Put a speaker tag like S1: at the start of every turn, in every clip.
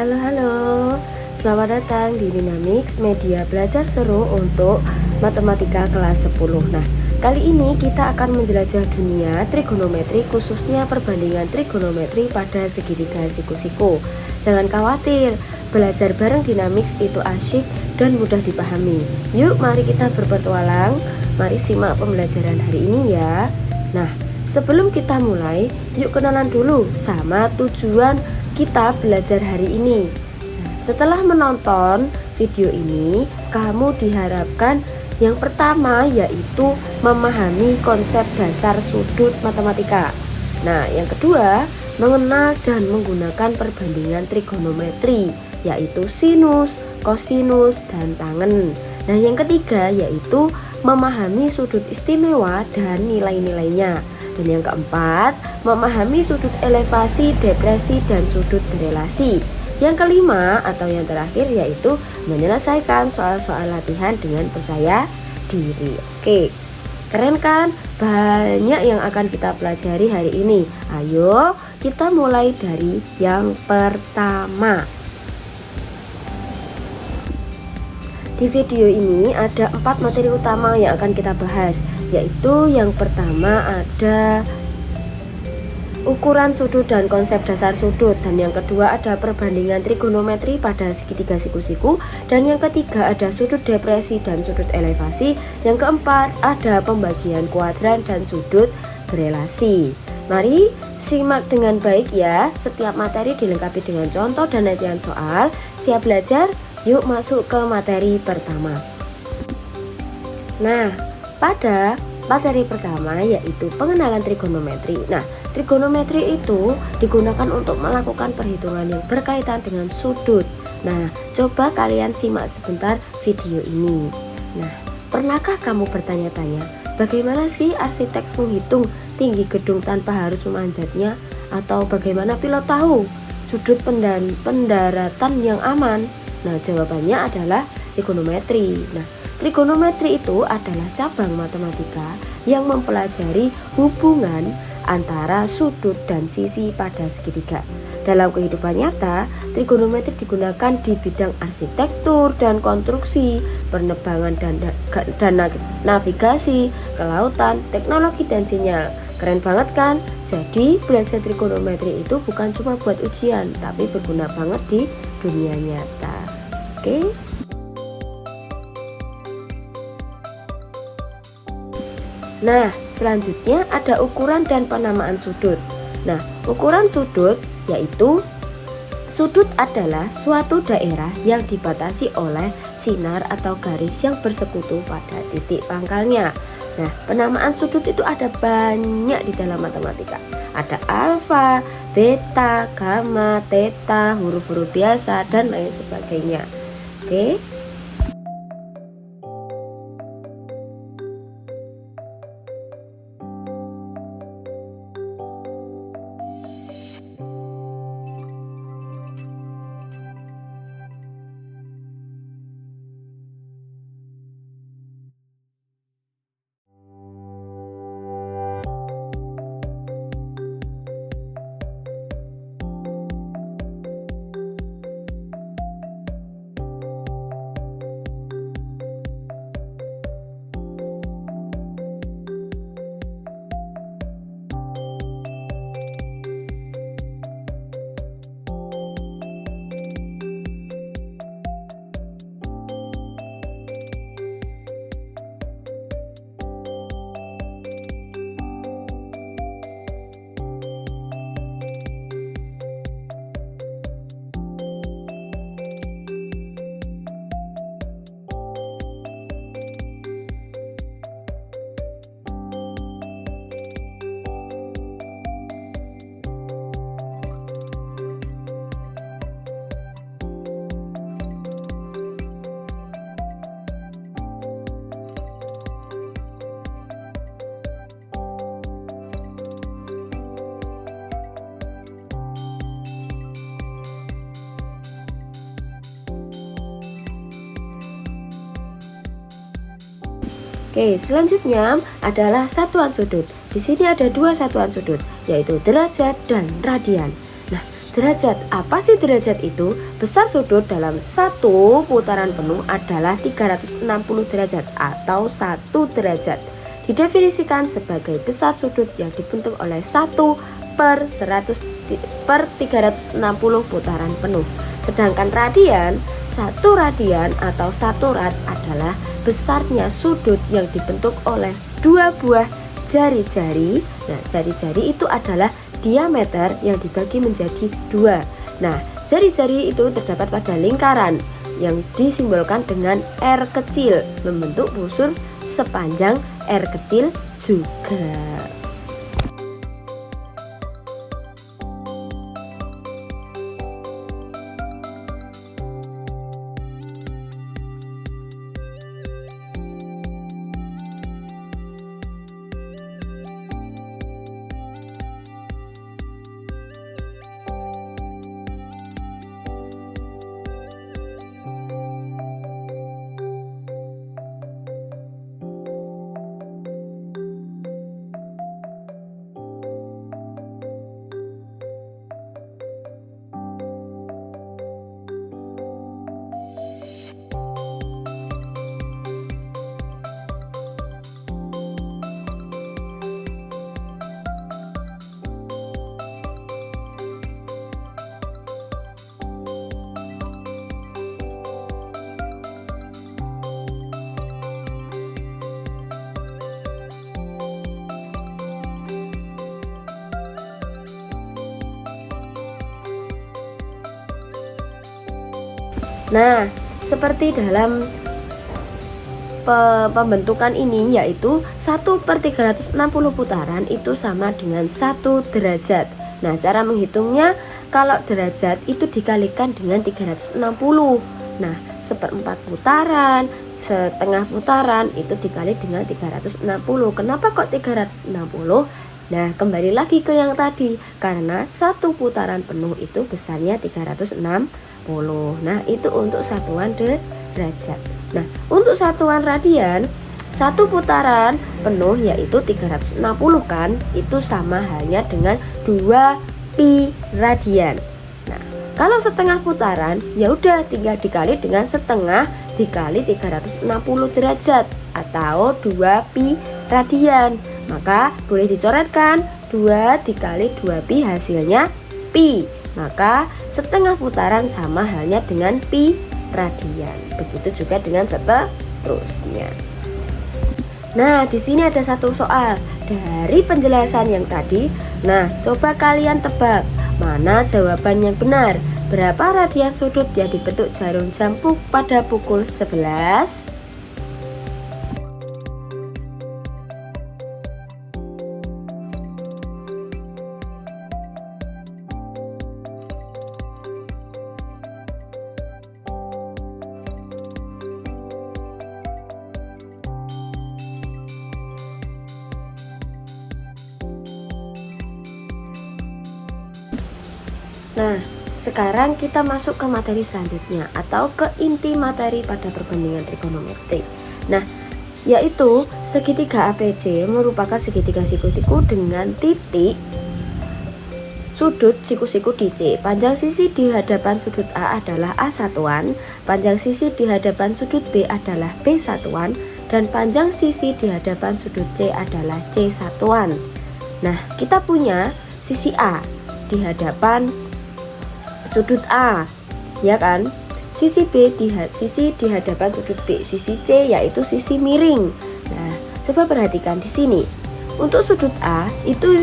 S1: Halo, halo. Selamat datang di Dynamics Media Belajar Seru untuk Matematika kelas 10. Nah, kali ini kita akan menjelajah dunia trigonometri, khususnya perbandingan trigonometri pada segitiga siku-siku. Jangan khawatir, belajar bareng Dynamics itu asyik dan mudah dipahami. Yuk, mari kita berpetualang. Mari simak pembelajaran hari ini ya. Nah, sebelum kita mulai, yuk kenalan dulu sama tujuan kita belajar hari ini. Nah, setelah menonton video ini, kamu diharapkan yang pertama yaitu memahami konsep dasar sudut matematika. Nah, yang kedua, mengenal dan menggunakan perbandingan trigonometri, yaitu sinus, kosinus, dan tangen. Dan yang ketiga yaitu memahami sudut istimewa dan nilai-nilainya. Dan yang keempat, memahami sudut elevasi, depresi, dan sudut berelasi. Yang kelima atau yang terakhir yaitu menyelesaikan soal-soal latihan dengan percaya diri. Oke, keren kan? Banyak yang akan kita pelajari hari ini. Ayo kita mulai dari yang pertama. Di video ini ada 4 materi utama yang akan kita bahas, yaitu yang pertama ada ukuran sudut dan konsep dasar sudut, dan yang kedua ada perbandingan trigonometri pada segitiga siku-siku, dan yang ketiga ada sudut depresi dan sudut elevasi, yang keempat ada pembagian kuadran dan sudut berelasi. Mari simak dengan baik ya, setiap materi dilengkapi dengan contoh dan latihan soal. Siap belajar? Yuk masuk ke materi pertama. Nah, pada materi pertama yaitu pengenalan trigonometri. Nah, trigonometri itu digunakan untuk melakukan perhitungan yang berkaitan dengan sudut. Nah, coba kalian simak sebentar video ini. Nah, pernahkah kamu bertanya-tanya, bagaimana sih arsitek menghitung tinggi gedung tanpa harus memanjatnya? Atau bagaimana pilot tahu sudut pendaratan yang aman? Nah, jawabannya adalah trigonometri. Nah, trigonometri itu adalah cabang matematika yang mempelajari hubungan antara sudut dan sisi pada segitiga. Dalam kehidupan nyata, trigonometri digunakan di bidang arsitektur dan konstruksi, penerbangan dan navigasi, kelautan, teknologi dan sinyal. Keren banget kan? Jadi, belajar trigonometri itu bukan cuma buat ujian, tapi berguna banget di dunia nyata. Oke. Nah, selanjutnya ada ukuran dan penamaan sudut. Nah, ukuran sudut yaitu sudut adalah suatu daerah yang dibatasi oleh sinar atau garis yang bersekutu pada titik pangkalnya. Nah, penamaan sudut itu ada banyak di dalam matematika. Ada alfa, beta, gamma, theta, huruf-huruf biasa, dan lain sebagainya. Oke. Oke, selanjutnya adalah satuan sudut. Di sini ada 2 satuan sudut, yaitu derajat dan radian. Nah, derajat. Apa sih derajat itu? Besar sudut dalam satu putaran penuh adalah 360 derajat atau 1 derajat. Didefinisikan sebagai besar sudut yang dibentuk oleh 1/100/360 putaran penuh. Sedangkan radian, 1 radian atau 1 rad adalah besarnya sudut yang dibentuk oleh 2 buah jari-jari. Nah, jari-jari itu adalah diameter yang dibagi menjadi 2. Nah, jari-jari itu terdapat pada lingkaran yang disimbolkan dengan R kecil, membentuk busur sepanjang R kecil juga. Nah, seperti dalam pembentukan ini, yaitu 1/360 putaran itu sama dengan 1 derajat. Nah, cara menghitungnya, kalau derajat itu dikalikan dengan 360. Nah, 1/4 putaran, setengah putaran itu dikali dengan 360. Kenapa kok 360? Nah, kembali lagi ke yang tadi, karena 1 putaran penuh itu besarnya 360. Nah, itu untuk satuan derajat. Nah, untuk satuan radian, 1 putaran penuh yaitu 360 kan, itu sama halnya dengan 2 pi radian. Nah, kalau setengah putaran, ya udah tinggal dikali dengan setengah dikali 360 derajat atau 2 pi radian. Maka boleh dicoretkan 2 dikali 2 pi hasilnya pi. Maka setengah putaran sama halnya dengan pi radian. Begitu juga dengan seterusnya. Nah, di sini ada satu soal dari penjelasan yang tadi. Nah, coba kalian tebak mana jawaban yang benar. Berapa radian sudut yang dibentuk jarum jam pada pukul 11? Nah, sekarang kita masuk ke materi selanjutnya atau ke inti materi pada perbandingan trigonometri. Nah, yaitu segitiga APC merupakan segitiga siku-siku dengan titik sudut siku-siku di C. Panjang sisi di hadapan sudut A adalah A satuan, panjang sisi di hadapan sudut B adalah B satuan, dan panjang sisi di hadapan sudut C adalah C satuan. Nah, kita punya sisi A di hadapan sudut A, ya kan? Sisi B sisi di hadapan sudut B, sisi C yaitu sisi miring. Nah, coba perhatikan di sini. Untuk sudut A itu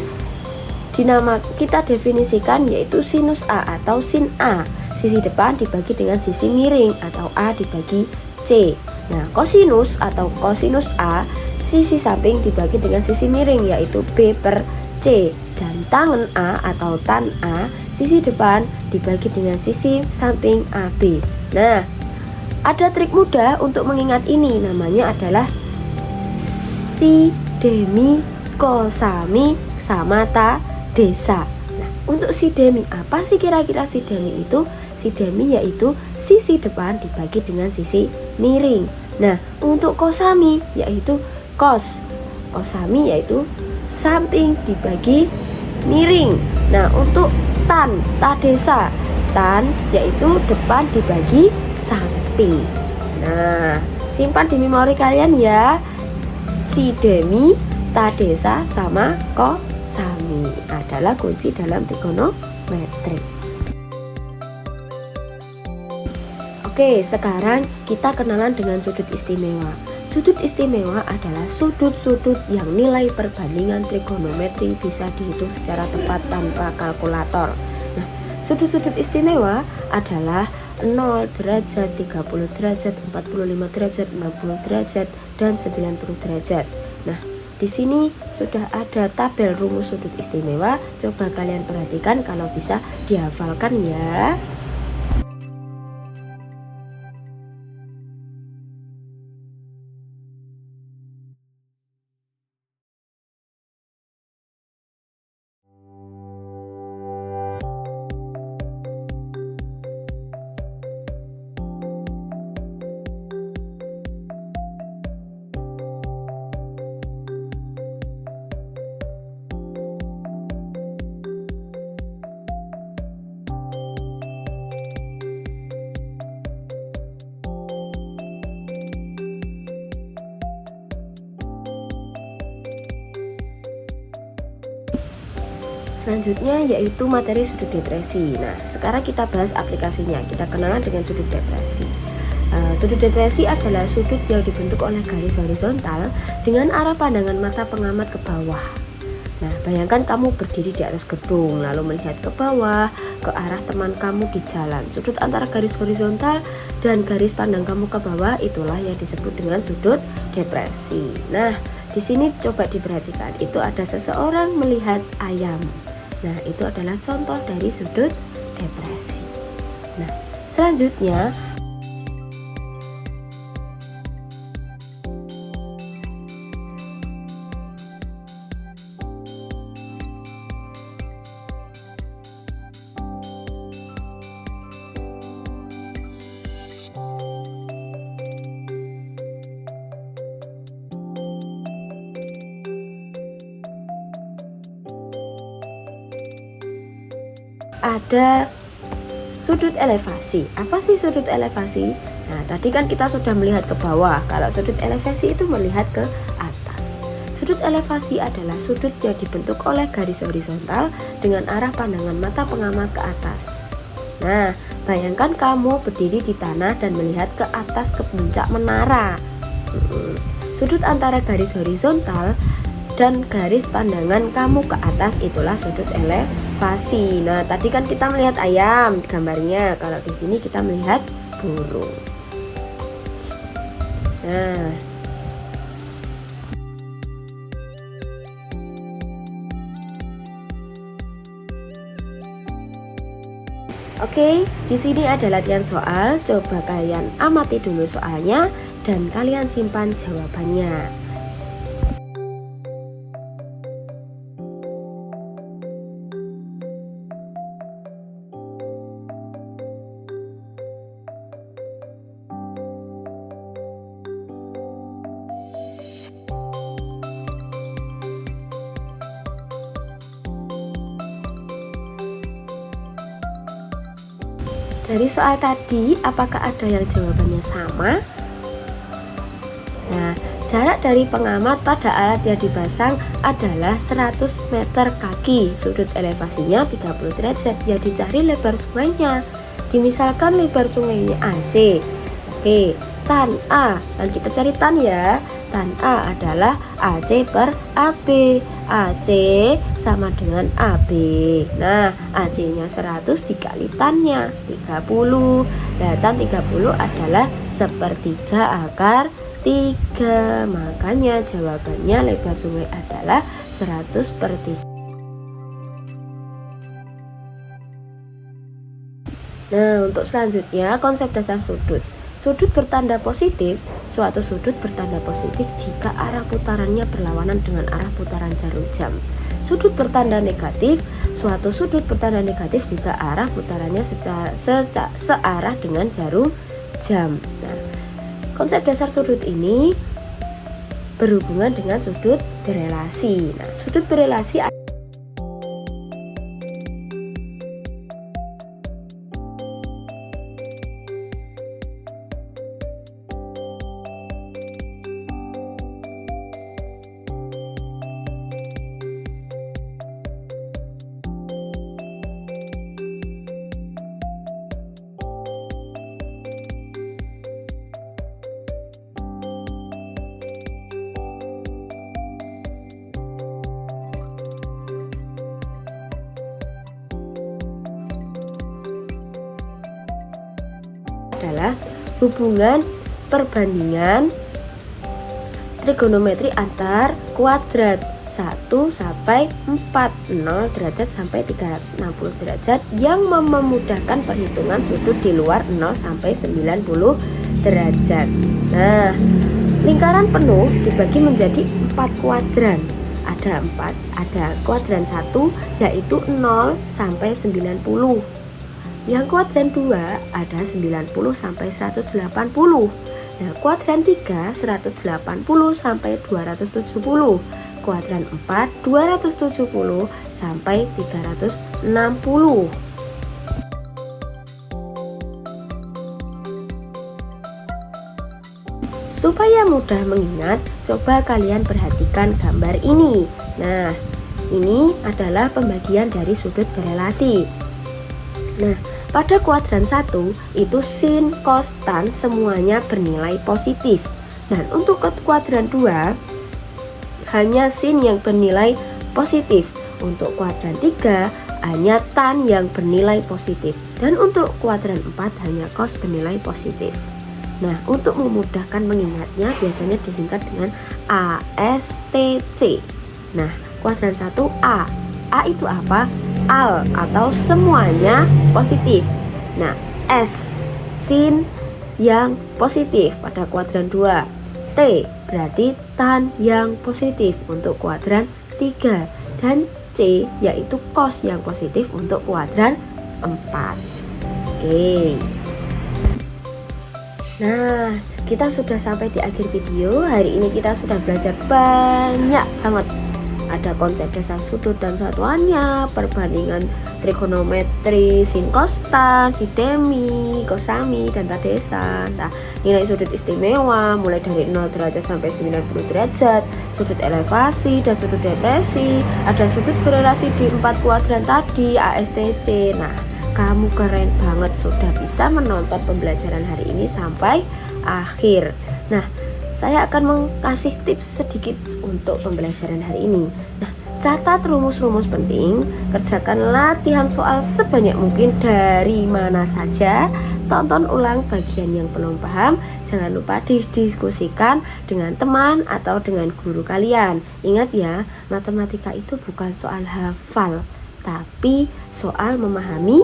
S1: kita definisikan yaitu sinus A atau sin A. Sisi depan dibagi dengan sisi miring atau A dibagi C. Nah, kosinus atau kosinus A, sisi samping dibagi dengan sisi miring yaitu B per C, dan tangen A atau tan A, sisi depan dibagi dengan sisi samping AB. Nah, ada trik mudah untuk mengingat ini, namanya adalah si demi kosami samata desa. Nah, untuk si demi, apa sih kira-kira si demi itu? Si demi yaitu sisi depan dibagi dengan sisi miring. Nah, untuk kosami yaitu kosami yaitu samping dibagi miring. Nah, untuk tadesa, tan yaitu depan dibagi samping. Nah, simpan di memori kalian ya. Si demi, tadesa sama kosami adalah kunci dalam trigonometri. Oke, sekarang kita kenalan dengan sudut istimewa. Sudut istimewa adalah sudut-sudut yang nilai perbandingan trigonometri bisa dihitung secara tepat tanpa kalkulator. Nah, sudut-sudut istimewa adalah 0 derajat, 30 derajat, 45 derajat, 60 derajat, dan 90 derajat. Nah, di sini sudah ada tabel rumus sudut istimewa. Coba kalian perhatikan, kalau bisa dihafalkan ya. Selanjutnya yaitu materi sudut depresi. Nah, sekarang kita bahas aplikasinya. Kita kenalan dengan sudut depresi. Sudut depresi adalah sudut yang dibentuk oleh garis horizontal dengan arah pandangan mata pengamat ke bawah. Nah, bayangkan kamu berdiri di atas gedung lalu melihat ke bawah ke arah teman kamu di jalan. Sudut antara garis horizontal dan garis pandang kamu ke bawah itulah yang disebut dengan sudut depresi. Nah, di sini coba diperhatikan, itu ada seseorang melihat ayam. Nah, itu adalah contoh dari sudut depresi. Nah, selanjutnya ada sudut elevasi. Apa sih sudut elevasi? Nah, tadi kan kita sudah melihat ke bawah. Kalau sudut elevasi itu melihat ke atas. Sudut elevasi adalah sudut yang dibentuk oleh garis horizontal dengan arah pandangan mata pengamat ke atas. Nah, bayangkan kamu berdiri di tanah dan melihat ke atas ke puncak menara. Sudut antara garis horizontal dan garis pandangan kamu ke atas itulah sudut elevasi. Nah, tadi kan kita melihat ayam gambarnya. Kalau di sini kita melihat burung. Nah, oke, di sini ada latihan soal. Coba kalian amati dulu soalnya dan kalian simpan jawabannya. Dari soal tadi, apakah ada yang jawabannya sama? Nah, jarak dari pengamat pada alat yang dipasang adalah 100 meter kaki. Sudut elevasinya 30 derajat. Yang dicari lebar sungainya. Dimisalkan lebar sungainya AC. Oke, tan A. Dan kita cari tan ya. Tan A adalah AC per AB. AC sama dengan AB. Nah, AC-nya 100 dikali tan-nya 30. Nah, tan 30 adalah sepertiga akar 3. Makanya jawabannya lebar sungai adalah 100 per 3. Nah, untuk selanjutnya konsep dasar sudut. Sudut bertanda positif, suatu sudut bertanda positif jika arah putarannya berlawanan dengan arah putaran jarum jam. Sudut bertanda negatif, suatu sudut bertanda negatif jika arah putarannya searah dengan jarum jam. Nah, konsep dasar sudut ini berhubungan dengan sudut berelasi. Nah, sudut berelasi adalah hubungan perbandingan trigonometri antar kuadrat 1 sampai 4, 0 derajat sampai 360 derajat yang memudahkan perhitungan sudut di luar 0 sampai 90 derajat. Nah, lingkaran penuh dibagi menjadi 4 kuadran. Ada kuadran 1 yaitu 0 sampai 90. Yang kuadran 2 ada 90 sampai 180. Nah, kuadran 3 180 sampai 270. Kuadran 4 270 sampai 360. Supaya mudah mengingat, coba kalian perhatikan gambar ini. Nah, ini adalah pembagian dari sudut berelasi. Nah, pada kuadran 1 itu sin, cos, tan semuanya bernilai positif. Dan untuk kuadran 2 hanya sin yang bernilai positif. Untuk kuadran 3 hanya tan yang bernilai positif. Dan untuk kuadran 4 hanya cos bernilai positif. Nah, untuk memudahkan mengingatnya biasanya disingkat dengan ASTC. Nah, kuadran 1 A. A itu apa? Al atau semuanya positif. Nah, S sin yang positif pada kuadran 2. T berarti tan yang positif untuk kuadran 3. Dan C yaitu cos yang positif untuk kuadran 4. Oke. Nah, kita sudah sampai di akhir video. Hari ini kita sudah belajar banyak banget. Ada konsep dasar sudut dan satuannya, perbandingan trigonometri, sin, cos, tan, sidemi, kosami, dan tadesan. Nah, nilai sudut istimewa mulai dari 0 derajat sampai 90 derajat, sudut elevasi dan sudut depresi, ada sudut berelasi di 4 kuadran tadi, ASTC. Nah, kamu keren banget sudah bisa menonton pembelajaran hari ini sampai akhir. Nah, saya akan mengasih tips sedikit untuk pembelajaran hari ini. Nah, catat rumus-rumus penting, kerjakan latihan soal sebanyak mungkin dari mana saja, tonton ulang bagian yang belum paham, jangan lupa didiskusikan dengan teman atau dengan guru kalian. Ingat ya, matematika itu bukan soal hafal, tapi soal memahami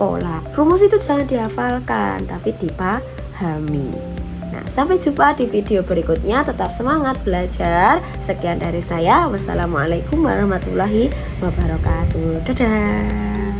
S1: pola. Rumus itu jangan dihafalkan, tapi dipahami. Nah, sampai jumpa di video berikutnya. Tetap semangat belajar. Sekian dari saya. Wassalamualaikum warahmatullahi wabarakatuh. Dadah.